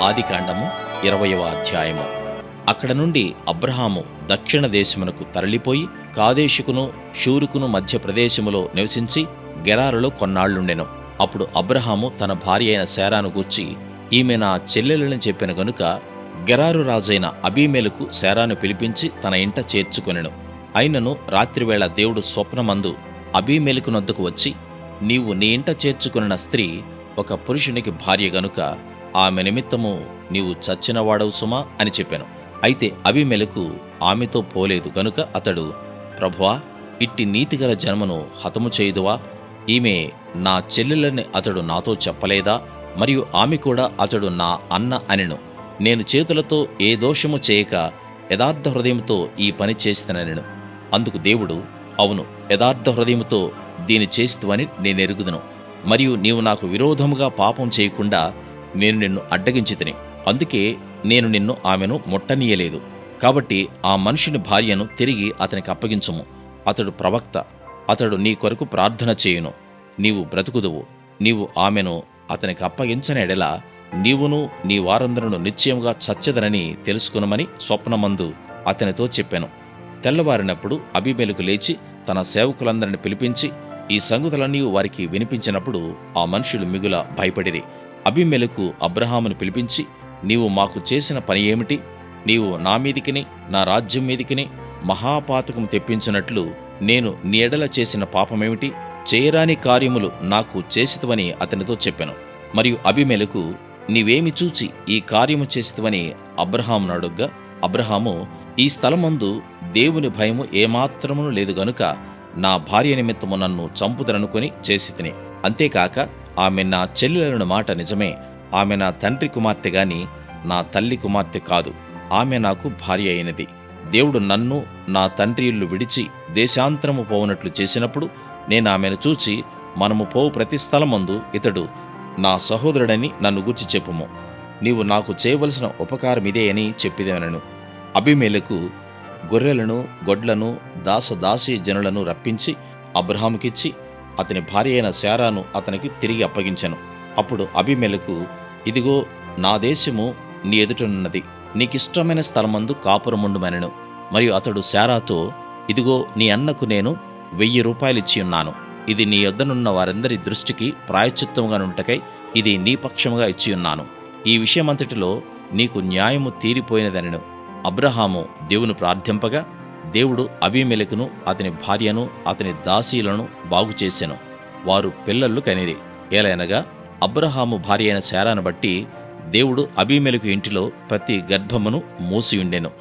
ఆదికాండము 20వ అధ్యాయము. అక్కడ నుండి అబ్రాహాము దక్షిణ దేశమునకు తరలిపోయి కాదేషుకును షూరుకును మధ్య ప్రదేశములో నివసించి గెరారులో కొన్నాళ్లుండెను. అప్పుడు అబ్రాహాము తన భార్య అయిన శారాను గూర్చి, ఈమె నా చెల్లెలని చెప్పెను గనుక గెరారు రాజైన అబీమెలెకు శారాను పిలిపించి తన ఇంట చేర్చుకొనెను. అయినను రాత్రివేళ దేవుడు స్వప్నమందు అబీమెలెకునొద్దకు వచ్చి, నీవు నీ ఇంట చేర్చుకొనిన స్త్రీ ఒక పురుషునికి భార్య గనుక ఆమె నిమిత్తము నీవు చచ్చినవాడవు సుమా అని చెప్పాను. అయితే అబీమెలెకు ఆమెతో పోలేదు గనుక అతడు, ప్రభువా, ఇట్టి నీతిగల జనమును హతము చేయుదువా? ఈమె నా చెల్లెలని అతడు నాతో చెప్పలేదా? మరియు ఆమె కూడా అతడు నా అన్న అనెను. నేను చేతులతో ఏ దోషము చేయక యథార్థ హృదయంతో ఈ పని చేస్తాననెను. అందుకు దేవుడు, అవును, యథార్థ హృదయముతో దీని చేస్తువని నేనెరుగుదును. మరియు నీవు నాకు విరోధముగా పాపం చేయకుండా నేను నిన్ను అడ్డగించితిని. అందుకే నేను నిన్ను ఆమెను ముట్టనీయలేదు. కాబట్టి ఆ మనుషుని భార్యను తిరిగి అతనికి అప్పగించుము. అతడు ప్రవక్త, అతడు నీ కొరకు ప్రార్థన చేయును. నీవు బ్రతుకుదువు. నీవు ఆమెను అతనికి అప్పగించని ఎడల నీవును నీ వారందరూ నిశ్చయముగా చచ్చెదరని తెలుసుకునమని స్వప్నమందు అతనితో చెప్పాను. తెల్లవారినప్పుడు అబీమెలెకు లేచి తన సేవకులందరిని పిలిపించి ఈ సంగతులన్నీ వారికి వినిపించినప్పుడు ఆ మనుషులు మిగుల భయపడిరి. అబీమెలెకు అబ్రాహామును పిలిపించి, నీవు మాకు చేసిన పని ఏమిటి? నీవు నా మీదికిని నా రాజ్యం మీదికిని మహాపాతకం తెప్పించినట్లు నేను నీ ఎడల చేసిన పాపమేమిటి? చేయరాని కార్యములు నాకు చేసితివని అతనితో చెప్పాను. మరియు అబీమెలెకు, నీవేమి చూచి ఈ కార్యము చేసితివని అబ్రాహామును అడుగ్గా, అబ్రాహాము, ఈ స్థలమందు దేవుని భయము ఏమాత్రమును లేదు గనుక నా భార్య నిమిత్తము నన్ను చంపుదరనుకొని చేసితిని. అంతేకాక ఆమె నా చెల్లెలన్న మాట నిజమే. ఆమె నా తండ్రి కుమార్తె గాని నా తల్లి కుమార్తె కాదు. ఆమె నాకు భార్య అయినది. దేవుడు నన్ను నా తండ్రి ఇల్లు విడిచి దేశాంతరము పోవునట్లు చేసినప్పుడు నేను ఆమెను చూచి, మనము పోవు ప్రతి స్థలమందు ఇతడు నా సహోదరుడని నన్ను గూర్చి చెప్పుము. నీవు నాకు చేయవలసిన ఉపకారం ఇదే అని చెప్పిదేనను. అబీమెలెకు గొర్రెలను గొడ్లను దాసదాసీ జనులను రప్పించి అబ్రాహాముకిచ్చి అతని భార్య అయిన శారాను అతనికి తిరిగి అప్పగించెను. అప్పుడు అబీమెలెకు, ఇదిగో నా దేశము నీ ఎదుటనున్నది, నీకిష్టమైన స్థలమందు కాపురముండుమనెను. మరియు అతడు శారాతో, ఇదిగో నీ అన్నకు నేను 1000 రూపాయలిచ్చి ఉన్నాను. ఇది నీ యొద్దనున్న వారందరి దృష్టికి ప్రాయశ్చిత్తముగానుంటకై ఇది నీ పక్షముగా ఇచ్చియున్నాను. ఈ విషయమంతటిలో నీకు న్యాయము తీరిపోయినదనెను. అబ్రాహాము దేవుని ప్రార్థింపగా దేవుడు అబీమెలెకును అతని భార్యను అతని దాసీలను బాగుచేసెను. వారు పిల్లలు కనిరి. ఏలైనగా అబ్రాహాము భార్య అయిన శారాను బట్టి దేవుడు అబీమెలెకు ఇంటిలో ప్రతి గర్భమును మూసియుండెను.